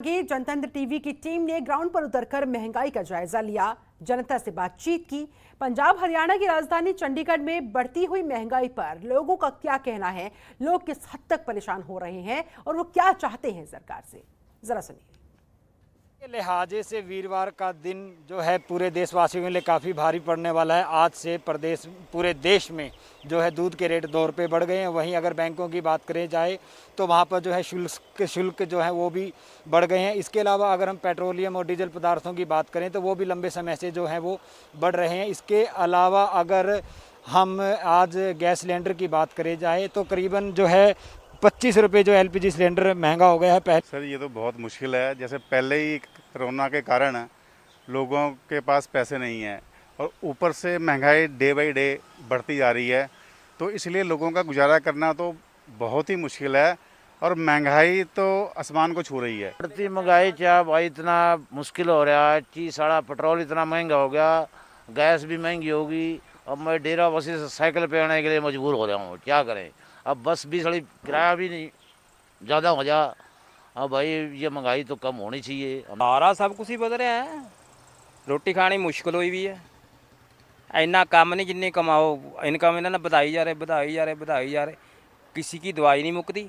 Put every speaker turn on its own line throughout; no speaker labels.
आगे जनतंत्र टीवी की टीम ने ग्राउंड पर उतरकर महंगाई का जायजा लिया, जनता से बातचीत की। पंजाब हरियाणा की राजधानी चंडीगढ़ में बढ़ती हुई महंगाई पर लोगों का क्या कहना है, लोग किस हद तक परेशान हो रहे हैं और वो क्या चाहते हैं सरकार से, जरा सुनिए।
के लिहाजे से वीरवार का दिन जो है पूरे देशवासियों के लिए काफ़ी भारी पड़ने वाला है। आज से पूरे देश में जो है दूध के रेट 2 रुपये बढ़ गए हैं। वहीं अगर बैंकों की बात करें जाए तो वहाँ पर जो है शुल्क जो है वो भी बढ़ गए हैं। इसके अलावा अगर हम पेट्रोलियम और डीजल पदार्थों की बात करें तो वो भी लंबे समय से जो है वो बढ़ रहे हैं। इसके अलावा अगर हम आज गैस सिलेंडर की बात करें जाए तो करीबन जो है 25 रुपये जो एलपीजी सिलेंडर महंगा हो गया है।
सर ये तो बहुत मुश्किल है। जैसे पहले ही कोरोना के कारण लोगों के पास पैसे नहीं है और ऊपर से महंगाई डे बाई डे बढ़ती जा रही है, तो इसलिए लोगों का गुजारा करना तो बहुत ही मुश्किल है और महंगाई तो आसमान को छू रही है।
बढ़ती महंगाई क्या भाई, इतना मुश्किल हो रहा है। चीज़ सारा पेट्रोल इतना महंगा हो गया, गैस भी महंगी होगी। अब मैं डेरा बसी से साइकिल पे आने के लिए मजबूर हो रहा हूँ, क्या करें। अब बस भी थोड़ी किराया भी नहीं ज़्यादा हो जा। अब भाई ये महंगाई तो कम होनी चाहिए।
सारा सब कुछ ही बद रहा है, रोटी खानी मुश्किल हुई भी है। इन्ना कम नहीं जिन्नी कमाओ, इनकम इन्होंने बढ़ाई जा रहे। किसी की दवाई नहीं मुकती,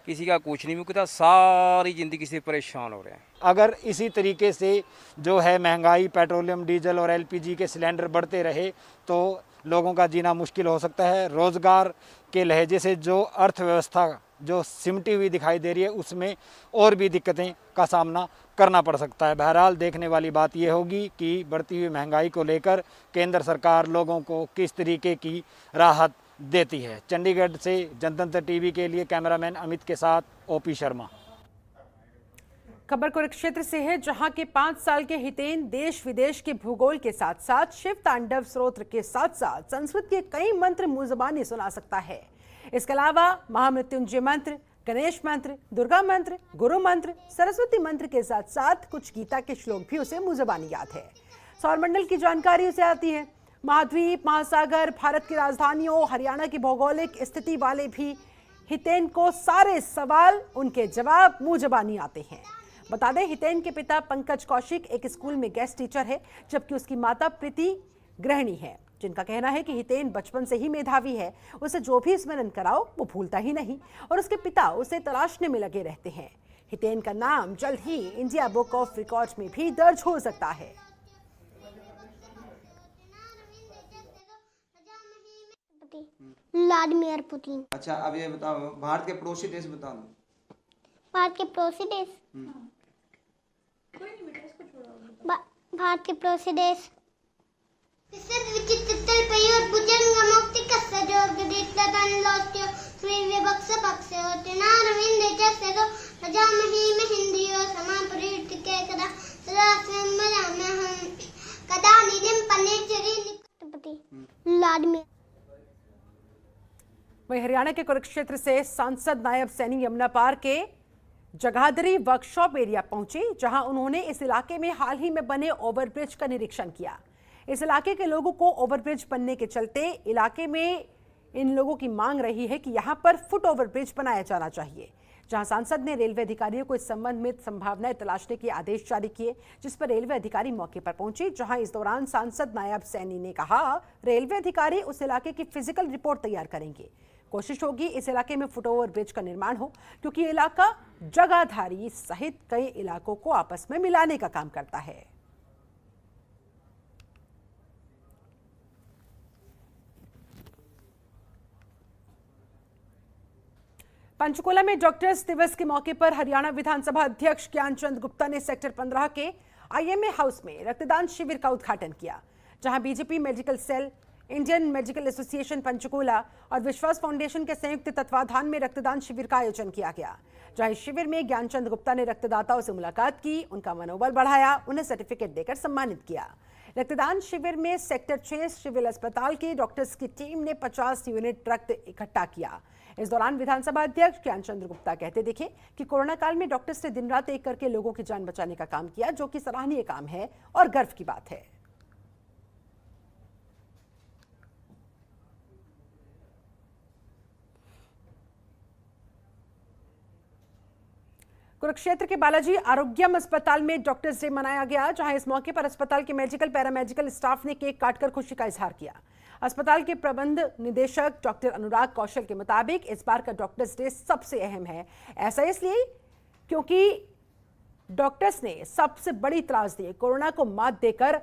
किसी का कुछ नहीं मुकता, सारी ज़िंदगी से परेशान हो रहे हैं।
अगर इसी तरीके से जो है महंगाई, पेट्रोलियम, डीजल और एलपीजी के सिलेंडर बढ़ते रहे तो लोगों का जीना मुश्किल हो सकता है। रोज़गार के लहजे से जो अर्थव्यवस्था जो सिमटी हुई दिखाई दे रही है उसमें और भी दिक्कतें का सामना करना पड़ सकता है। बहरहाल देखने वाली बात यह होगी कि बढ़ती हुई महंगाई को लेकर केंद्र सरकार लोगों को किस तरीके की राहत देती है। चंडीगढ़ से जनतंत्र टीवी के लिए कैमरामैन अमित के साथ ओपी शर्मा।
खबर कुरुक्षेत्र से है, जहां के 5 साल के हितेन देश विदेश के भूगोल के साथ साथ शिव तांडव स्तोत्र के साथ साथ संस्कृत के कई मंत्र मुंह ज़बानी सुना सकता है। इसके अलावा महामृत्युंजय मंत्र, गणेश मंत्र, दुर्गा मंत्र, गुरु मंत्र, सरस्वती मंत्र के साथ साथ कुछ गीता के श्लोक भी उसे मुंह ज़बानी याद है। सौरमंडल की जानकारी उसे आती है। महाद्वीप, महासागर, भारत की राजधानियों, हरियाणा की भौगोलिक स्थिति वाले भी हितेन को सारे सवाल, उनके जवाब मुंह ज़बानी आते हैं। बता दें, हितेन के पिता पंकज कौशिक एक स्कूल में गेस्ट टीचर है, जबकि उसकी माता प्रीति गृहिणी है, जिनका कहना है कि हितेन बचपन से ही मेधावी है। उसे जो भी स्मरण कराओ वो भूलता ही नहीं और उसके पिता उसे तलाशने में लगे रहते हैं। हितेन का नाम जल्द ही इंडिया बुक ऑफ रिकॉर्ड्स में भी दर्ज हो सकता है।
Vladimir Putin.
अच्छा, अब ये बताओ, भारत के पड़ोसी देश बता दो।
भारत के पड़ोसी देश, भारत के पड़ोसी देश व्लादिमीर।
वहीं हरियाणा के कुरुक्षेत्र से सांसद नायब सैनी यमुना पार के जगाधरी वर्कशॉप एरिया पहुंचे, जहां उन्होंने इस इलाके में हाल ही में बने ओवरब्रिज का निरीक्षण किया। इस इलाके के लोगों को ओवरब्रिज बनने के चलते इलाके में इन लोगों की मांग रही है कि यहां पर फुट ओवरब्रिज बनाया जाना चाहिए। जहां सांसद ने रेलवे अधिकारियों को इस संबंध में संभावनाएं तलाशने के आदेश जारी किए, जिस पर रेलवे अधिकारी मौके पर पहुंचे। जहां इस दौरान सांसद नायब सैनी ने कहा, रेलवे अधिकारी उस इलाके की फिजिकल रिपोर्ट तैयार करेंगे। कोशिश होगी इस इलाके में फुट ओवर ब्रिज का निर्माण हो, क्योंकि ये इलाका जगाधारी सहित कई इलाकों को आपस में मिलाने का काम करता है। पंचकुला में डॉक्टर्स दिवस के मौके पर हरियाणा विधानसभा अध्यक्ष ज्ञानचंद गुप्ता ने सेक्टर 15 के आईएमए हाउस में रक्तदान शिविर का उद्घाटन किया, जहां BJP medical cell, Indian medical association Panchkula और विश्वास फाउंडेशन के संयुक्त तत्वाधान में रक्तदान शिविर का आयोजन किया गया। जहां इस शिविर में ज्ञानचंद गुप्ता ने रक्तदाताओं से मुलाकात की, उनका मनोबल बढ़ाया, उन्हें सर्टिफिकेट देकर सम्मानित किया। रक्तदान शिविर में सेक्टर 6 सिविल अस्पताल की डॉक्टर्स की टीम ने 50 यूनिट रक्त इकट्ठा किया। इस दौरान विधानसभा अध्यक्ष ज्ञानचंद गुप्ता कहते दिखे कि कोरोना काल में डॉक्टर्स ने दिन रात एक करके लोगों की जान बचाने का काम किया, जो कि सराहनीय काम है और गर्व की बात है। कुरुक्षेत्र के बालाजी आरोग्यम अस्पताल में डॉक्टर्स डे मनाया गया, जहां इस मौके पर अस्पताल के मेडिकल पैरामेडिकल स्टाफ ने केक काटकर खुशी का इजहार किया। अस्पताल के प्रबंध निदेशक डॉक्टर अनुराग कौशल के मुताबिक इस बार का डॉक्टर्स डे सबसे अहम है। ऐसा इसलिए क्योंकि डॉक्टर्स ने सबसे बड़ी त्रासदी कोरोना को मात देकर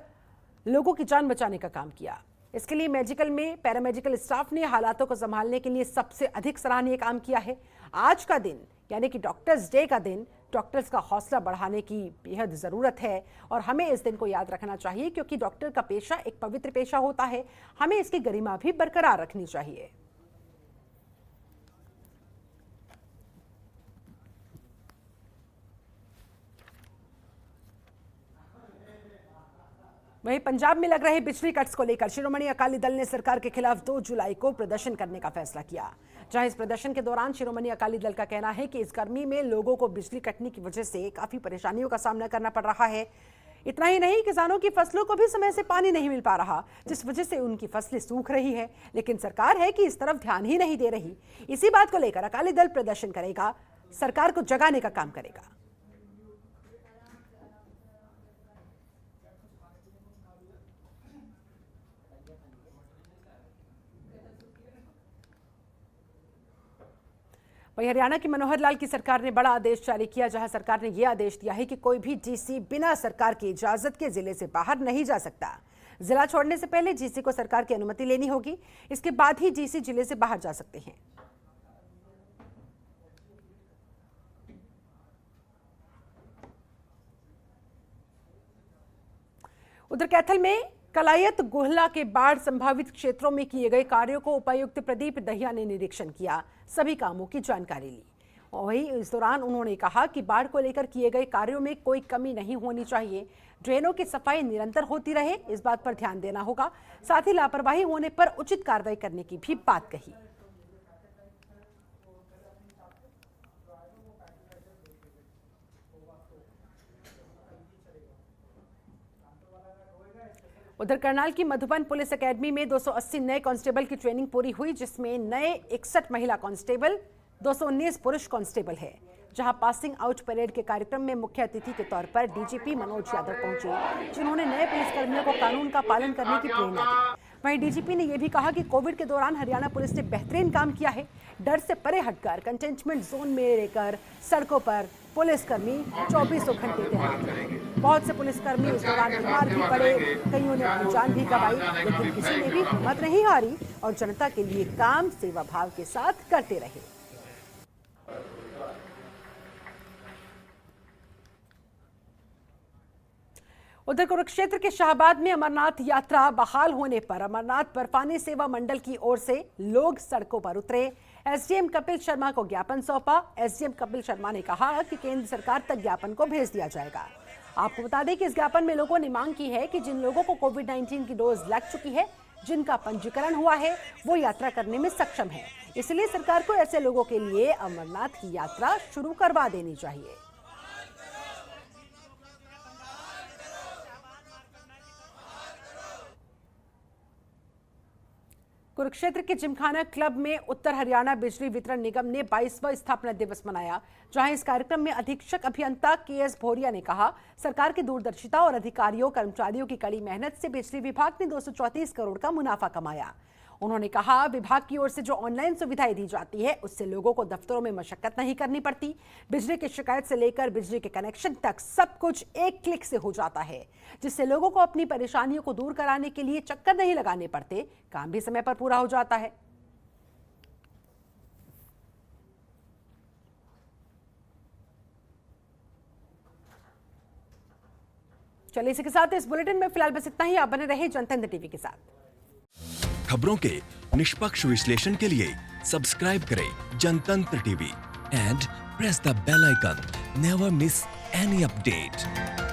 लोगों की जान बचाने का काम किया। इसके लिए मेडिकल में पैरामेडिकल स्टाफ ने हालातों को संभालने के लिए सबसे अधिक सराहनीय काम किया है। आज का दिन यानी कि डॉक्टर्स डे का दिन डॉक्टर्स का हौसला बढ़ाने की बेहद ज़रूरत है और हमें इस दिन को याद रखना चाहिए, क्योंकि डॉक्टर का पेशा एक पवित्र पेशा होता है। हमें इसकी गरिमा भी बरकरार रखनी चाहिए। वहीं पंजाब में लग रहे बिजली कट्स को लेकर शिरोमणि अकाली दल ने सरकार के खिलाफ 2 जुलाई को प्रदर्शन करने का फैसला किया। जहां इस प्रदर्शन के दौरान शिरोमणि अकाली दल का कहना है कि इस गर्मी में लोगों को बिजली कटने की वजह से काफी परेशानियों का सामना करना पड़ रहा है। इतना ही नहीं, किसानों की फसलों को भी समय से पानी नहीं मिल पा रहा, जिस वजह से उनकी फसलें सूख रही है। लेकिन सरकार है कि इस तरफ ध्यान ही नहीं दे रही। इसी बात को लेकर अकाली दल प्रदर्शन करेगा, सरकार को जगाने का काम करेगा। वहीं हरियाणा की मनोहर लाल की सरकार ने बड़ा आदेश जारी किया, जहां सरकार ने यह आदेश दिया है कि कोई भी जीसी बिना सरकार की इजाजत के जिले से बाहर नहीं जा सकता। जिला छोड़ने से पहले जीसी को सरकार की अनुमति लेनी होगी, इसके बाद ही जीसी जिले से बाहर जा सकते हैं। उधर कैथल में कलायत गुहला के बाढ़ संभावित क्षेत्रों में किए गए कार्यों को उपायुक्त प्रदीप दहिया ने निरीक्षण किया, सभी कामों की जानकारी ली। वहीं इस दौरान उन्होंने कहा कि बाढ़ को लेकर किए गए कार्यों में कोई कमी नहीं होनी चाहिए, ड्रेनों की सफाई निरंतर होती रहे, इस बात पर ध्यान देना होगा। साथ ही लापरवाही होने पर उचित कार्रवाई करने की भी बात कही। उधर करनाल की मधुबन पुलिस एकेडमी में 280 नए कांस्टेबल की ट्रेनिंग पूरी हुई, जिसमें नए 61 महिला कांस्टेबल, 219 पुरुष कांस्टेबल है। जहां पासिंग आउट परेड के कार्यक्रम में मुख्य अतिथि के तौर पर डीजीपी मनोज यादव पहुंचे, जिन्होंने नए पुलिसकर्मियों को कानून का पालन करने की प्रेरणा दी। वहीं डीजीपी ने यह भी कहा कि कोविड के दौरान हरियाणा पुलिस ने बेहतरीन काम किया है। डर से परे हटकर कंटेनमेंट जोन में रहकर सड़कों पर पुलिसकर्मी 24 घंटे तैनात रहे। बहुत से पुलिसकर्मी इस दौरान बीमार भी पड़े, कईयों ने अपनी जान भी गंवाई, लेकिन किसी ने भी हिम्मत नहीं हारी और जनता के लिए काम सेवा भाव के साथ करते रहे। उधर कुरुक्षेत्र के शाहबाद में अमरनाथ यात्रा बहाल होने पर अमरनाथ बर्फानी सेवा मंडल की ओर से लोग सड़कों पर उतरे। एसडीएम कपिल शर्मा को ज्ञापन सौंपा। एसडीएम कपिल शर्मा ने कहा कि केंद्र सरकार तक ज्ञापन को भेज दिया जाएगा। आपको बता दें कि इस ज्ञापन में लोगों ने मांग की है कि जिन लोगों को कोविड-19 की डोज लग चुकी है, जिनका पंजीकरण हुआ है, वो यात्रा करने में सक्षम है। इसलिए सरकार को ऐसे लोगों के लिए अमरनाथ की यात्रा शुरू करवा देनी चाहिए। कुरुक्षेत्र के जिमखाना क्लब में उत्तर हरियाणा बिजली वितरण निगम ने 22वां स्थापना दिवस मनाया, जहां इस कार्यक्रम में अधीक्षक अभियंता केएस भोरिया ने कहा, सरकार की दूरदर्शिता और अधिकारियों कर्मचारियों की कड़ी मेहनत से बिजली विभाग ने 234 करोड़ का मुनाफा कमाया। उन्होंने कहा, विभाग की ओर से जो ऑनलाइन सुविधाएं दी जाती है, उससे लोगों को दफ्तरों में मशक्कत नहीं करनी पड़ती। बिजली की शिकायत से लेकर बिजली के कनेक्शन तक सब कुछ एक क्लिक से हो जाता है, जिससे लोगों को अपनी परेशानियों को दूर कराने के लिए चक्कर नहीं लगाने पड़ते, काम भी समय पर पूरा हो जाता है। चलिए, इसी के साथ इस बुलेटिन में फिलहाल बस इतना ही। आप बने रहे जनतंत्र टीवी के साथ।
खबरों के निष्पक्ष विश्लेषण के लिए सब्सक्राइब करें Jantantra TV and press the bell icon. Never miss any update.